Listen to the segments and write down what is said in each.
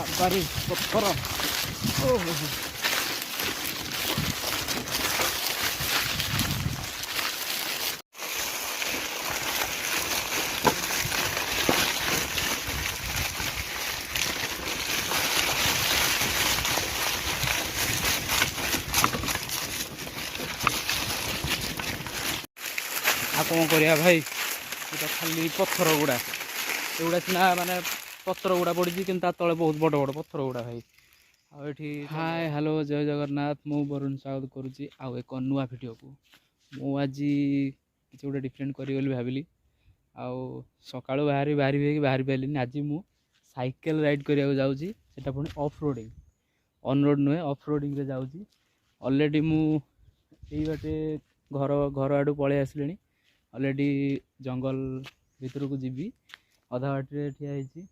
बाबारे पत्थर ओहो आ कौन करिया भाई ये खाली पत्थर गुड़ा एगुड़ा सीना माने पत्थर गुड़ा पड़ी कि तले बहुत बड़ बड़ पत्थर गुड़ा भाई आठी हाय हेलो जय जगन्नाथ मु वरुण साउद करुच्ची आउ एक नुआ भिडियो को मु आज किसी गोटे डिफरेंट करी बोली भाविली आउ सकाळु बाहरी बाहरी पाइलिनी आज मु साइकेल राइड करिया जाउची सेटा पुणी ऑफ रोडिंग ऑन रोड नुहे ऑफ रोडिंग रे जाउची ऑलरेडी मु एई बाटे घर घर आडू पळे आसलिनी ऑलरेडी जंगल भितर को जीवी अधा बाटे ठिया होइची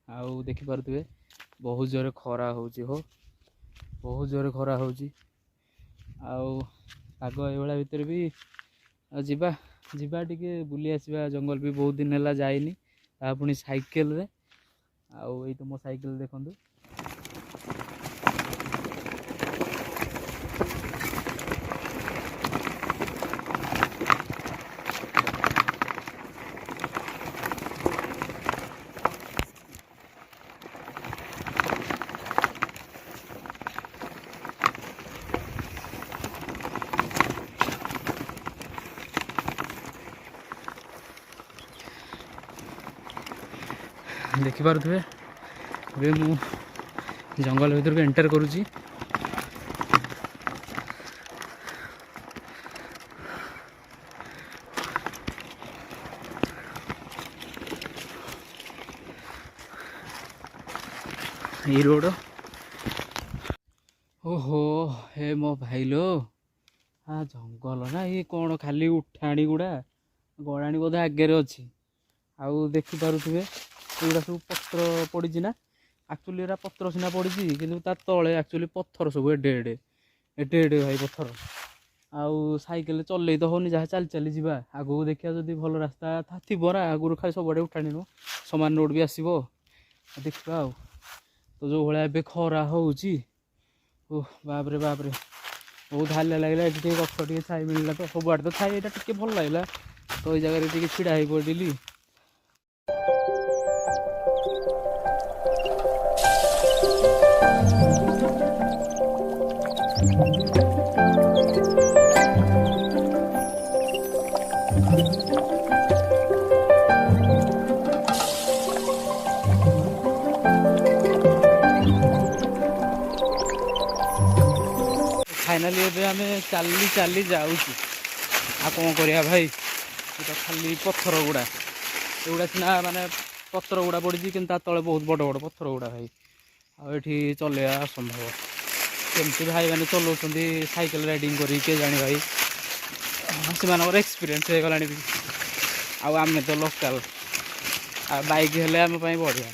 आउ देखि पारुथिबे बहुत जोरे खरा होची हो बहुत जोरे खरा होची आउ आग एभला भितर भी जीवा जीवा टिके बुली आसीबा जंगल भी बहुत दिन हैला जाइनी ता पुणी साइकेल रे आउ एई तो मो साइकेल देखंतु देखि पारुथिबे बे मु जंगल भीतर को एंटर करूची ये रोड ओहो हे मो भाई लो हाँ जंगल ना ये कौन खाली उठाणी गुड़ा गड़ाणी बोधे आगे अच्छी आउ देखि पारुथिबे एगुड़ा सब पत्र पड़ी ना एक्चुअली एरा पत्र सीना पड़ी कि तले एक्चुअली पत्थर सब एडे एडे एडे एडे भाई पत्थर आउ साइकेल चल तो होनी जहाँ चल चली जा आगू देखिया जदि भल रास्ता थी ना आगुरी खाली सब आड़े उठाणी नु समान रोड भी आसो देखा तो जो भाया ए खरा होची ओह बापरे बहुत हालिया लगे ये गछ टे छाई मिलला तो सब आड़े तो छाई यहाँ टे भल लगे तो ये जगह टे छिड़ा हो पड़ी फाइनाली एबे आमे चली चली जाऊँ आ कौन करिया भाई ये खाली पत्थर गुड़ा एगुड़ा सीना माने पत्थर गुड़ा पड़ी कि तले बहुत बड़ बड़ पत्थर गुड़ा भाई आठी चलैया असंभव केमती भाई मैंने चलाउछंती साइकेल राइडिंग करी के जानी भाई से एक्सपीरियंस हो गलानी आमे तो लोकल आ बाइक हेले आम बढ़िया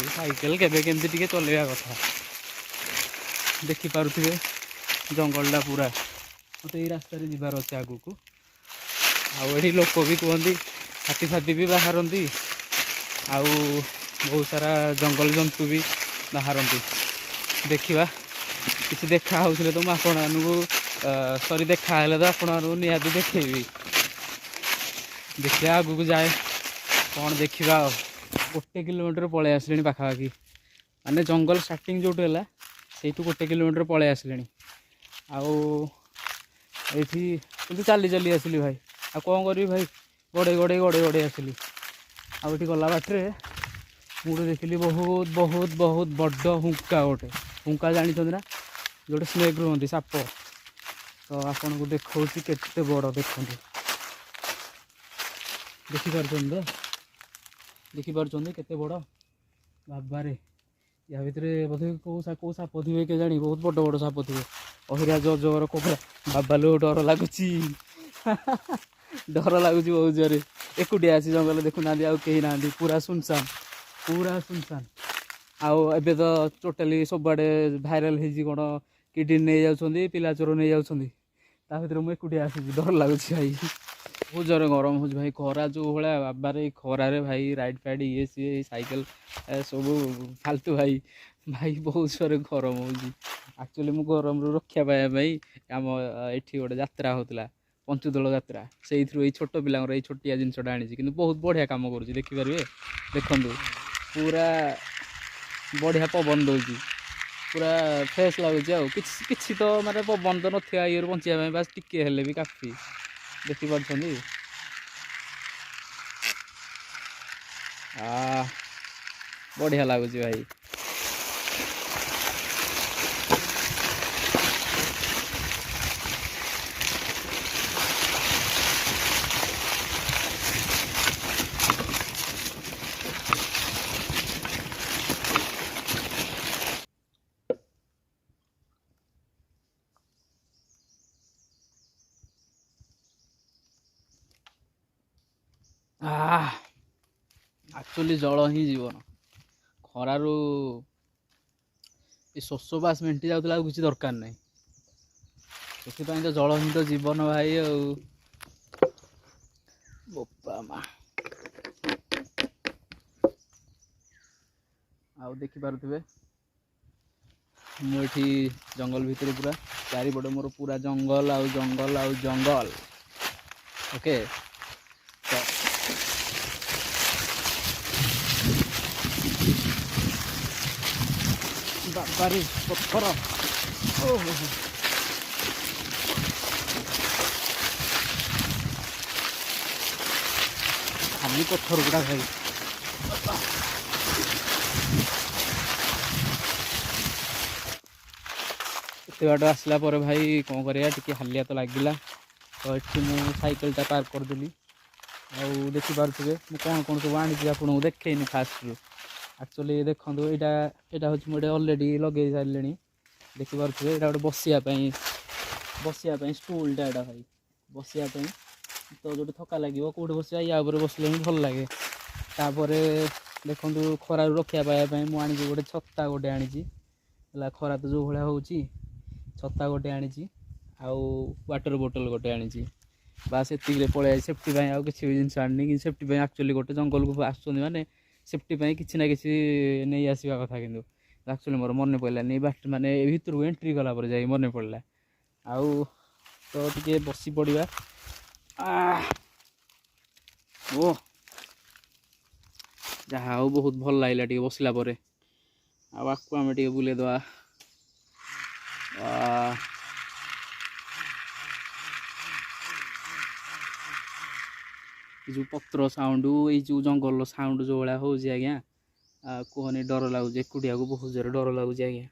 साइकेल केबे केमती चलैया कथा देखि पारुथिबे जंगलटा पूरा मत ये रास्ता जीवार अच्छे आगू को आड़ी लोक भी कहती हाथी फाती भी बाहरती आउ बहुत सारा जंगल जंतु भी बाहरती देखा किसी देखा होते तो मुझे सरी देखा तो आपको निहाती देखी देखिए आगू को जाए कौन देखा गोटे किलोमीटर पलि आसले पाखापाखि माने जंगल स्टार्टिंग जो है से गोटे किलोमीटर पलि आसले आठी चली चली आसली भाई आ कौन करी भाई गड़े गड़े गड़े गड़े आसली आठी गला बाटे मुझे देखिली बहुत बहुत बहुत बड़ हुंका गोटे हुंका जानी ना जोटे स्नेक रुहती साप तो आपन को देखा केते बड़ देखते देखिपार केते बड़ बाबारे या भितर बोधे कौ साप थे के जानी बहुत बड़ बड़ साप थे अहिरा जर कोबरा बाबा लो डर लगुच डर लगुच बहुत जोरे एकुटिया आसी जंगल देखुना आउ कहीं ना पूरा सुनसान आउ एबे तो टोटाली सबआडे भाइराल हो कौन किडनी नहीं जाऊँ पिला चोर नहीं जाऊँ ता भर मुझे एकुटिया आसी डर लगुच भाई बहुत जोरे गरम हो भाई खरा जो भाया बाबारे खरारे भाई राइड फाइड ये सी साइकेल सब फालतू भाई भाई बहुत जोरे गरम होଉଛି। ଆକ୍ଚୁଆଲି ମୁଁ ଗରମରୁ ରକ୍ଷା ପାଇବା ପାଇଁ ଆମ ଏଠି ଗୋଟେ ଯାତ୍ରା ହେଉଥିଲା, ପଞ୍ଚୁଦୋଳ ଯାତ୍ରା, ସେଇଥିରୁ ଏଇ ଛୋଟ ପିଲାଙ୍କର ଏଇ ଛୋଟିଆ ଜିନିଷଟା ଆଣିଛି, କିନ୍ତୁ ବହୁତ ବଢ଼ିଆ କାମ କରୁଛି, ଦେଖିପାରିବେ। ଦେଖନ୍ତୁ ପୁରା ବଢ଼ିଆ ପବନ ଦେଉଛି, ପୁରା ଫ୍ରେଶ୍ ଲାଗୁଛି। ଆଉ କିଛି କିଛି ତ ମାନେ ପବନ ତ ନଥିବା ଇଏରୁ ବଞ୍ଚିବା ପାଇଁ ବାସ୍ ଟିକେ ହେଲେ ବି କାଫି, ଦେଖିପାରୁଛନ୍ତି। ବଢ଼ିଆ ଲାଗୁଛି ଭାଇ। ଆକ୍ଚୁଆଲି ଜଳ ହିଁ ଜୀବନ। ଖରାରୁ ଏ ଶୋଷ ବାସ୍ ମେଣ୍ଟି ଯାଉଥିଲା, ଆଉ କିଛି ଦରକାର ନାହିଁ। ସେଥିପାଇଁ ତ ଜଳ ହିଁ ତ ଜୀବନ ଭାଇ। ଆଉ ବୋପା ମା, ଆଉ ଦେଖିପାରୁଥିବେ ମୁଁ ଏଠି ଜଙ୍ଗଲ ଭିତରେ, ପୁରା ଚାରିପଟେ ମୋର ପୁରା ଜଙ୍ଗଲ ଆଉ ଜଙ୍ଗଲ ଆଉ ଜଙ୍ଗଲ। ଓକେ, ବାବାରେ ପଥର, ଓହୋ ଖାଲି ପଥର ଗୁଡ଼ା ଭାଇ। ଏତେ ବାଟ ଆସିଲା ପରେ ଭାଇ କ'ଣ କରିବା, ଟିକେ ହାଲିଆ ତ ଲାଗିଲା। ତ ଏଠି ମୁଁ ସାଇକେଲଟା ପାର୍କ କରିଦେଲି। ଆଉ ଦେଖିପାରୁଥିବେ ମୁଁ କ'ଣ କ'ଣ ସବୁ ଆଣିଛି, ଆପଣଙ୍କୁ ଦେଖେଇନି ଫାଷ୍ଟରୁ। ଆକ୍ଚୁଆଲି ଦେଖନ୍ତୁ, ଏଇଟା ହେଉଛି ମୁଁ ଅଲରେଡ଼ି ଲଗେଇ ସାରିଲିଣି। ଦେଖିପାରୁଥିବେ ଏଇଟା ଗୋଟେ ବସିବା ପାଇଁ ଷ୍ଟୁଲ୍ଟା, ଏଇଟା ଭାଇ ବସିବା ପାଇଁ। ତ ଯେଉଁଠି ଥକା ଲାଗିବ କେଉଁଠି ବସିବା, ୟା ଉପରେ ବସିଲେ ହିଁ ଭଲ ଲାଗେ। ତାପରେ ଦେଖନ୍ତୁ, ଖରାରୁ ରକ୍ଷା ପାଇବା ପାଇଁ ମୁଁ ଆଣିଛି ଗୋଟେ ଛତା, ଗୋଟେ ଆଣିଛି ହେଲା। ଖରା ତ ଯେଉଁ ଭଳିଆ ହେଉଛି, ଛତା ଗୋଟେ ଆଣିଛି, ଆଉ ୱାଟର ବୋଟଲ ଗୋଟେ ଆଣିଛି। ବାସ୍ ଏତିକିରେ ପଳେଇ ଆସିଛି। ସେଫ୍ଟି ପାଇଁ ଆଉ କିଛି ବି ଜିନିଷ ଆଣିନି। କିନ୍ତୁ ସେଫ୍ଟି ପାଇଁ ଆକ୍ଚୁଆଲି ଗୋଟେ ଜଙ୍ଗଲକୁ ଆସୁଛନ୍ତି ମାନେ ସେଫ୍ଟି ପାଇଁ କିଛି ନା କିଛି ନେଇ ଆସିବା କଥା। କିନ୍ତୁ ଆକ୍ଚୁଆଲି ମୋର ମନେ ପଡ଼ିଲାନି, ମାନେ ଏ ଭିତରକୁ ଏଣ୍ଟ୍ରି କଲା ପରେ ଯାଇ ମନେ ପଡ଼ିଲା। ଆଉ ତ ଟିକେ ବସି ପଡ଼ିବା। ଓ ଯାହା ହଉ, ବହୁତ ଭଲ ଲାଗିଲା ଟିକେ ବସିଲା ପରେ। ଆଉ ଆକୁ ଆମେ ଟିକେ ବୁଲେଇଦେବା। ଏ ଯେଉଁ ପତ୍ର ସାଉଣ୍ଡ, ଏଇ ଯେଉଁ ଜଙ୍ଗଲର ସାଉଣ୍ଡ ଯେଉଁ ଭଳିଆ ହେଉଛି ଆଜ୍ଞା, କୁହନି, ଡର ଲାଗୁଛି। ଏକୁଟିଆକୁ ବହୁତ ଜୋରେ ଡର ଲାଗୁଛି ଆଜ୍ଞା।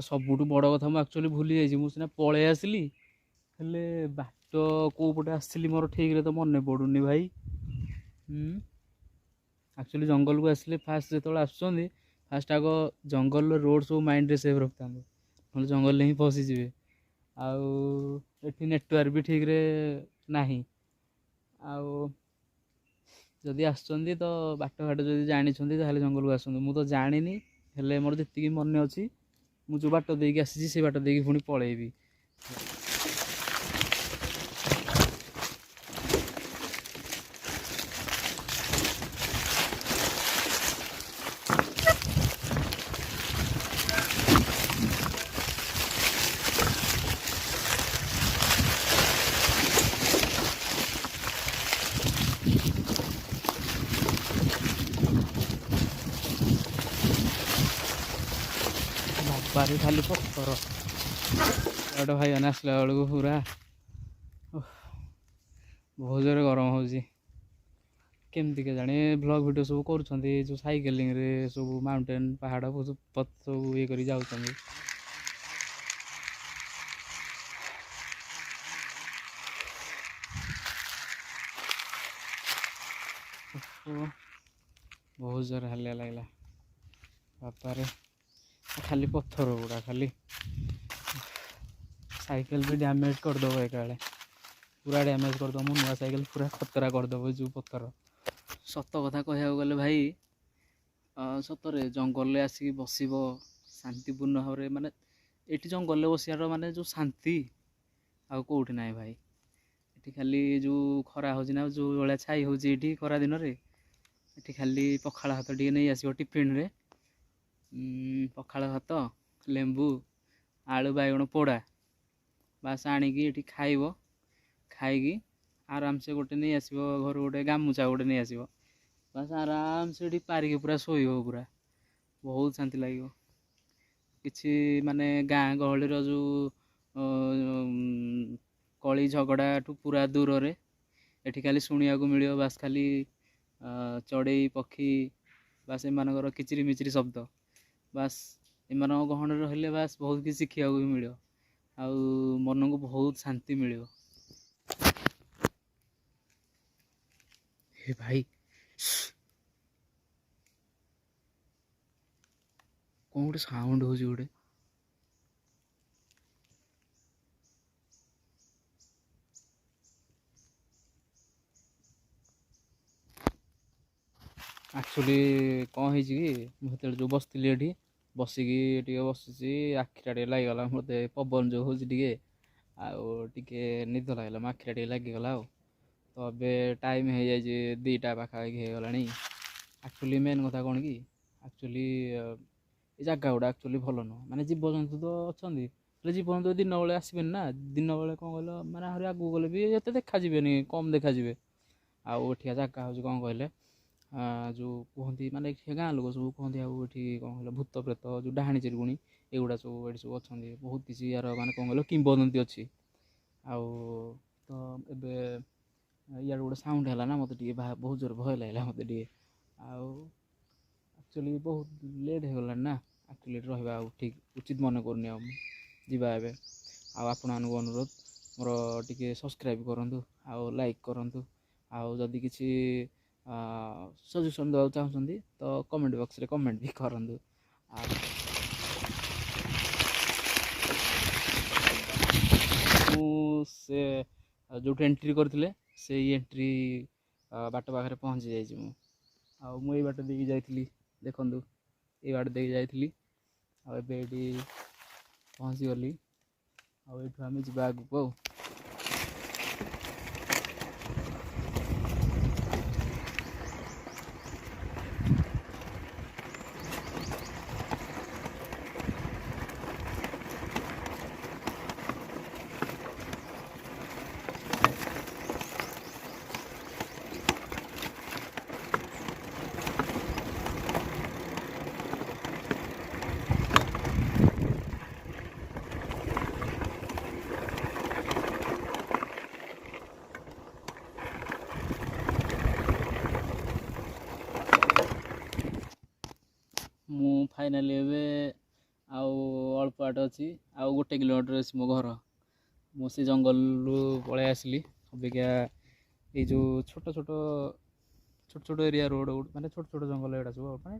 ସବୁଠୁ ବଡ଼ କଥା, ମୁଁ ଆକ୍ଚୁଆଲି ଭୁଲି ଯାଇଛି। ମୁଁ ସିନା ପଳେଇ ଆସିଲି, ହେଲେ ବାଟ କେଉଁ ପଟେ ଆସିଲି ମୋର ଠିକ୍ରେ ତ ମନେ ପଡ଼ୁନି ଭାଇ। ଆକ୍ଚୁଆଲି ଜଙ୍ଗଲକୁ ଆସିଲେ ଫାଷ୍ଟ ଯେତେବେଳେ ଆସୁଛନ୍ତି, ଫାଷ୍ଟ ଆଗ ଜଙ୍ଗଲର ରୋଡ଼ ସବୁ ମାଇଣ୍ଡରେ ସେଭ୍ ରଖିଥାନ୍ତୁ, ନହେଲେ ଜଙ୍ଗଲରେ ହିଁ ଫସିଯିବେ। ଆଉ ଏଠି ନେଟୱାର୍କ ବି ଠିକ୍ରେ ନାହିଁ। ଆଉ ଯଦି ଆସୁଛନ୍ତି ତ ବାଟ ଯଦି ଜାଣିଛନ୍ତି ତାହେଲେ ଜଙ୍ଗଲକୁ ଆସନ୍ତୁ। ମୁଁ ତ ଜାଣିନି, ହେଲେ ମୋର ଯେତିକି ମନେ ଅଛି, ମୁଁ ଯେଉଁ ବାଟ ଦେଇକି ଆସିଛି ସେ ବାଟ ଦେଇକି ପୁଣି ପଳେଇବି। ବାବାରେ ଖାଲି ପଥର। ଗୋଟେ ଭାଇମାନେ ଆସିଲା ବେଳକୁ ପୁରା ବହୁତ ଜୋରେ ଗରମ ହେଉଛି। କେମିତି କେଜାଣି ବ୍ଲଗ୍ ଭିଡ଼ିଓ ସବୁ କରୁଛନ୍ତି ଯେଉଁ ସାଇକେଲିଂରେ ସବୁ ମାଉଣ୍ଟେନ୍ ପାହାଡ଼ ସବୁ ଇଏ କରି ଯାଉଛନ୍ତି। ବହୁତ ଜୋର ହାଲିଆ ଲାଗିଲା ବାପାରେ, ଖାଲି ପଥର ଗୁଡ଼ା, ଖାଲି ସାଇକେଲ ବି ଡ୍ୟାମେଜ୍ କରିଦେବ ଏକାବେଳେ, ପୁରା ଡ୍ୟାମେଜ୍ କରିଦେବ। ମୋ ନୂଆ ସାଇକେଲ ପୁରା ଖତରା କରିଦେବ ଯେଉଁ ପଥର। ସତ କଥା କହିବାକୁ ଗଲେ ଭାଇ, ସତରେ ଜଙ୍ଗଲରେ ଆସିକି ବସିବ ଶାନ୍ତିପୂର୍ଣ୍ଣ ଭାବରେ, ମାନେ ଏଠି ଜଙ୍ଗଲରେ ବସିବାର ମାନେ ଯେଉଁ ଶାନ୍ତି ଆଉ କେଉଁଠି ନାହିଁ ଭାଇ। ଏଠି ଖାଲି ଯେଉଁ ଖରା ହେଉଛି ନା, ଯେଉଁ ଭଳିଆ ଛାଇ ହେଉଛି ଏଠି ଖରା ଦିନରେ, ଏଠି ଖାଲି ପଖାଳ ଭାତ ଟିକେ ନେଇ ଆସିବ ଟିଫିନରେ, ପଖାଳ ଭାତ, ଲେମ୍ବୁ, ଆଳୁ ବାଇଗଣ ପୋଡ଼ା ବାସ୍ ଆଣିକି ଏଠି ଖାଇବ। ଖାଇକି ଆରାମସେ ଗୋଟେ ନେଇ ଆସିବ ଘରୁ, ଗୋଟେ ଗାମୁଛା ଗୋଟେ ନେଇ ଆସିବ, ବାସ୍ ଆରାମସେ ଏଠି ପାରିକି ପୁରା ଶୋଇବ, ପୁରା ବହୁତ ଶାନ୍ତି ଲାଗିବ। କିଛି ମାନେ ଗାଁ ଗହଳିର ଯେଉଁ କଳି ଝଗଡ଼ାଠୁ ପୁରା ଦୂରରେ ଏଠି ଖାଲି ଶୁଣିବାକୁ ମିଳିବ ବାସ୍ ଖାଲି ଚଢ଼େଇ ପକ୍ଷୀ, ବାସ୍ ଏମାନଙ୍କର କିଚିରି ମିଚିରି ଶବ୍ଦ, ବାସ୍ ଏମାନଙ୍କ ଗହଣରେ ରହିଲେ ବାସ୍ ବହୁତ କିଛି ଶିଖିବାକୁ ବି ମିଳିବ, ଆଉ ମନକୁ ବହୁତ ଶାନ୍ତି ମିଳିବ। ହେ ଭାଇ କ'ଣ ଗୋଟେ ସାଉଣ୍ଡ ହେଉଛି ଗୋଟେ। ଆକ୍ଚୁଆଲି କ'ଣ ହେଇଛି କି, ମୁଁ ସେତେବେଳେ ଯେଉଁ ବସିଥିଲି ଏଠି ବସିକି ଟିକେ ବସିଛି, ଆଖିଟା ଟିକେ ଲାଗିଗଲା ମୋତେ, ପବନ ଯେଉଁ ହେଉଛି ଟିକେ, ଆଉ ଟିକେ ନିଦ ଲାଗିଲା, ମୋ ଆଖିଟା ଟିକେ ଲାଗିଗଲା। ଆଉ ତ ଏବେ ଟାଇମ୍ ହେଇଯାଇଛି 2ଟା ପାଖାପାଖି ହେଇଗଲାଣି। ଆକ୍ଚୁଆଲି ମେନ୍ କଥା କ'ଣ କି, ଆକ୍ଚୁଆଲି ଏ ଜାଗା ଗୁଡ଼ା ଆକ୍ଚୁଆଲି ଭଲ ନୁହଁ, ମାନେ ଜୀବଜନ୍ତୁ ତ ଅଛନ୍ତି, ହେଲେ ଜୀବଜନ୍ତୁ ଦିନ ବେଳେ ଆସିବେନି ନା। ଦିନ ବେଳେ କ'ଣ କହିଲ, ମାନେ ଆହୁରି ଆଗକୁ ଗଲେ ବି ଏତେ ଦେଖାଯିବେନି, କମ୍ ଦେଖାଯିବେ। ଆଉ ଏଠିକା ଜାଗା ହେଉଛି କ'ଣ କହିଲେ, ଯେଉଁ କୁହନ୍ତି, ମାନେ ଏଠି ଗାଁ ଲୋକ ସବୁ କୁହନ୍ତି, ଆଉ ଏଠି କ'ଣ କହିଲ ଭୂତ ପ୍ରେତ, ଯେଉଁ ଡାହାଣୀ ଚିରିଗୁଣି, ଏଗୁଡ଼ା ସବୁ ଏଠି ସବୁ ଅଛନ୍ତି। ବହୁତ କିଛି ୟାର ମାନେ କ'ଣ କହିଲ କିମ୍ବଦନ୍ତୀ ଅଛି। ଆଉ ତ ଏବେ ଇଆଡ଼େ ଗୋଟେ ସାଉଣ୍ଡ ହେଲା ନା, ମୋତେ ଟିକେ ବହୁତ ଜୋର ଭୟ ଲାଗିଲା ମୋତେ ଟିକେ। ଆଉ ଆକ୍ଚୁଆଲି ବହୁତ ଲେଟ୍ ହେଇଗଲାଣି ନା, ଆକ୍ଚୁଆଲି ଏଠି ରହିବା ଆଉ ଠିକ୍ ଉଚିତ ମନେ କରୁନି। ଆଉ ଯିବା ଏବେ। ଆଉ ଆପଣମାନଙ୍କୁ ଅନୁରୋଧ, ମୋର ଟିକେ ସବସ୍କ୍ରାଇବ୍ କରନ୍ତୁ, ଆଉ ଲାଇକ୍ କରନ୍ତୁ, ଆଉ ଯଦି କିଛି ସଜେସନ୍ ଦେବାକୁ ଚାହୁଁଛନ୍ତି ତ କମେଣ୍ଟ ବକ୍ସରେ କମେଣ୍ଟ ବି କରନ୍ତୁ। ଆଉ ମୁଁ ସେ ଯେଉଁଠି ଏଣ୍ଟ୍ରି କରିଥିଲେ ସେଇ ଏଣ୍ଟ୍ରି ବାଟ ପାଖରେ ପହଞ୍ଚି ଯାଇଛି ମୁଁ। ଆଉ ମୁଁ ଏଇ ବାଟ ଦେଇକି ଯାଇଥିଲି, ଦେଖନ୍ତୁ ଏଇ ବାଟ ଦେଇକି ଯାଇଥିଲି, ଆଉ ଏବେ ଏଇଠି ପହଞ୍ଚିଗଲି। ଆଉ ଏଇଠୁ ଆମେ ଯିବା ଆଗକୁ। ଆଉ ମୁଁ ଫାଇନାଲି ଏବେ ଆଉ ଅଳ୍ପ ବାଟ ଅଛି, ଆଉ 1 କିଲୋମିଟର ଅଛି ମୋ ଘର। ମୁଁ ସେ ଜଙ୍ଗଲରୁ ପଳାଇ ଆସିଲି। ଅବିକା ଏଇ ଯେଉଁ ଛୋଟ ଛୋଟ ଏରିଆ ରୋଡ଼, ମାନେ ଛୋଟ ଛୋଟ ଜଙ୍ଗଲ ଏଗୁଡ଼ା ସବୁ, ମାନେ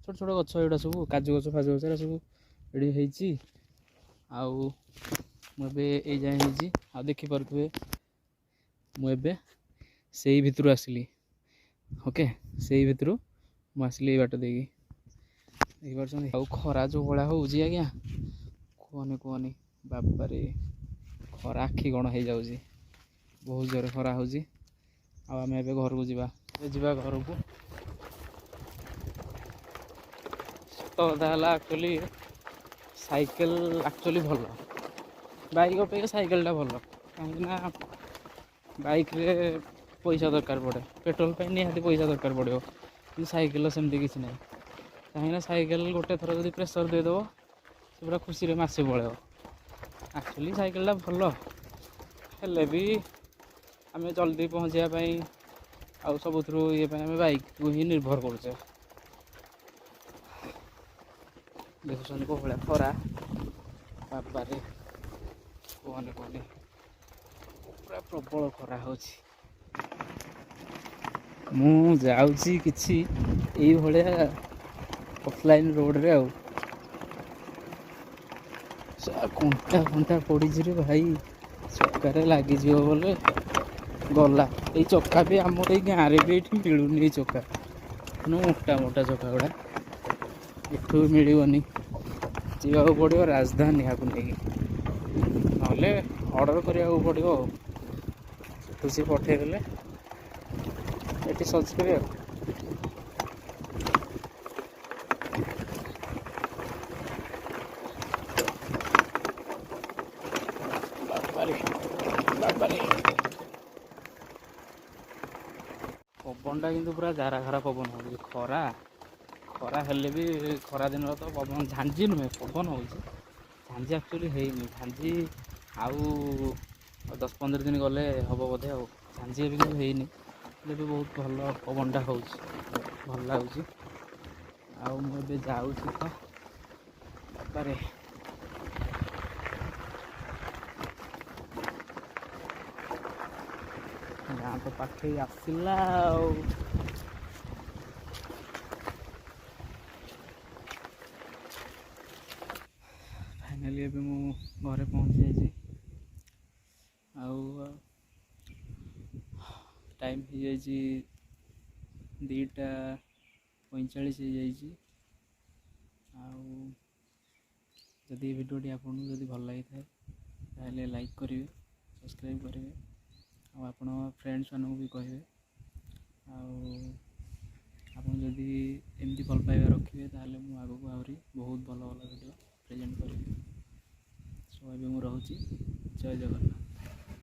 ଛୋଟ ଛୋଟ ଗଛ ଏଗୁଡ଼ା ସବୁ, କାଜୁ ଗଛ ଫାଜୁ ଗଛ ଏଗୁଡ଼ା ସବୁ ଏଠି ହେଇଛି। ଆଉ ମୁଁ ଏବେ ଏଇ ଯାଏଁ ହେଇଛି, ଆଉ ଦେଖିପାରୁଥିବେ ମୁଁ ଏବେ ସେଇ ଭିତରୁ ଆସିଲି। ଓକେ, ସେଇ ଭିତରୁ ମୁଁ ଆସିଲି ଏଇ ବାଟ ଦେଇକି, ଦେଖିପାରୁଛନ୍ତି। ଆଉ ଖରା ଯେଉଁ ଭଳିଆ ହେଉଛି ଆଜ୍ଞା, କୁହନି କୁହନି ବାବାରେ, ଖରା ଆଖି କ'ଣ ହେଇଯାଉଛି, ବହୁତ ଜୋରରେ ଖରା ହେଉଛି। ଆଉ ଆମେ ଏବେ ଘରକୁ ଯିବା ଘରକୁ। ସତ କଥା ହେଲା, ଆକ୍ଚୁଆଲି ସାଇକେଲ ଆକ୍ଚୁଆଲି ଭଲ, ବାଇକ୍ ଅପେକ୍ଷା ସାଇକେଲଟା ଭଲ। କାହିଁକିନା ବାଇକ୍ରେ ପଇସା ଦରକାର ପଡ଼େ, ପେଟ୍ରୋଲ ପାଇଁ ନିହାତି ପଇସା ଦରକାର ପଡ଼ିବ, କିନ୍ତୁ ସାଇକେଲର ସେମିତି କିଛି ନାହିଁ। କାହିଁକିନା ସାଇକେଲ ଗୋଟେ ଥର ଯଦି ପ୍ରେସର୍ ଦେଇଦେବ, ସେ ପୁରା ଖୁସିରେ ମାସେ ପଳେଇବ। ଆକ୍ଚୁଆଲି ସାଇକେଲଟା ଭଲ, ହେଲେ ବି ଆମେ ଜଲ୍ଦି ପହଞ୍ଚିବା ପାଇଁ ଆଉ ସବୁଥିରୁ ଇଏ ପାଇଁ ଆମେ ବାଇକ୍କୁ ହିଁ ନିର୍ଭର କରୁଛେ। ଦେଖୁଛନ୍ତି କୋଉ ଭଳିଆ ଖରା, ବାବାରେ କୁହନି କୁହନି, ପୁରା ପ୍ରବଳ ଖରା ହେଉଛି। ମୁଁ ଯାଉଛି କିଛି ଏଇଭଳିଆ ଅଫଲାଇନ୍ ରୋଡ଼ରେ ଆଉ କଣ୍ଟା ଫଣ୍ଟା ପଡ଼ିଛିରେ ଭାଇ, ଚକାରେ ଲାଗିଯିବ ବୋଲେ ଗଲା। ଏଇ ଚକା ବି ଆମର ଏଇ ଗାଁରେ ବି ଏଇଠି ମିଳୁନି। ଏଇ ଚକା ମୋଟା ମୋଟା ଚକା ଗୁଡ଼ା ଏଠୁ ମିଳିବନି, ଯିବାକୁ ପଡ଼ିବ ରାଜଧାନୀ ଏହାକୁ ନେଇକି, ନହେଲେ ଅର୍ଡ଼ର କରିବାକୁ ପଡ଼ିବ ଆଉ ସେଠୁ ସିଏ ପଠେଇଦେଲେ ଏଠି ସର୍ଚ୍ଚ କରିବେ ଆଉ। ବାବାରେ ପବନଟା କିନ୍ତୁ ପୁରା ଜାରାଖରା ପବନ ହେଉଛି। ଖରା ହେଲେ ବି, ଖରା ଦିନରେ ତ ପବନ ଝାଞ୍ଜି ନୁହେଁ ପବନ ହେଉଛି। ଝାଞ୍ଜି ଆକ୍ଚୁଆଲି ହେଇନି, ଝାଞ୍ଜି ଆଉ 10-15 ଦିନ ଗଲେ ହେବ ବୋଧେ। ଆଉ ଝାଞ୍ଜି ଏବେ କିନ୍ତୁ ହେଇନି, ହେଲେ ବି ବହୁତ ଭଲ ପବନଟା ହେଉଛି, ଭଲ ଲାଗୁଛି। ଆଉ ମୁଁ ଏବେ ଯାଉଛି ତ ବାବାରେ, ଗାଁ ତ ପାଖେଇ ଆସିଲା ଆଉ। ଫାଇନାଲି ଏବେ ମୁଁ ଘରେ ପହଞ୍ଚି ଯାଇଛି। ଆଉ ଟାଇମ୍ ହେଇଯାଇଛି 2:45 ହେଇଯାଇଛି। ଆଉ ଯଦି ଏ ଭିଡ଼ିଓଟି ଆପଣଙ୍କୁ ଯଦି ଭଲ ଲାଗିଥାଏ ତାହେଲେ ଲାଇକ୍ କରିବେ, ସବସ୍କ୍ରାଇବ୍ କରିବେ, ଆଉ ଆପଣ ଫ୍ରେଣ୍ଡସ୍ମାନଙ୍କୁ ବି କହିବେ। ଆଉ ଆପଣ ଯଦି ଏମିତି ଭଲ ପାଇବା ରଖିବେ ତାହେଲେ ମୁଁ ଆଗକୁ ଆହୁରି ବହୁତ ଭଲ ଭଲ ଭିଡ଼ିଓ ପ୍ରେଜେଣ୍ଟ କରିବି। ସୋ ଏବେ ମୁଁ ରହୁଛି, ଜୟ ଜଗନ୍ନାଥ।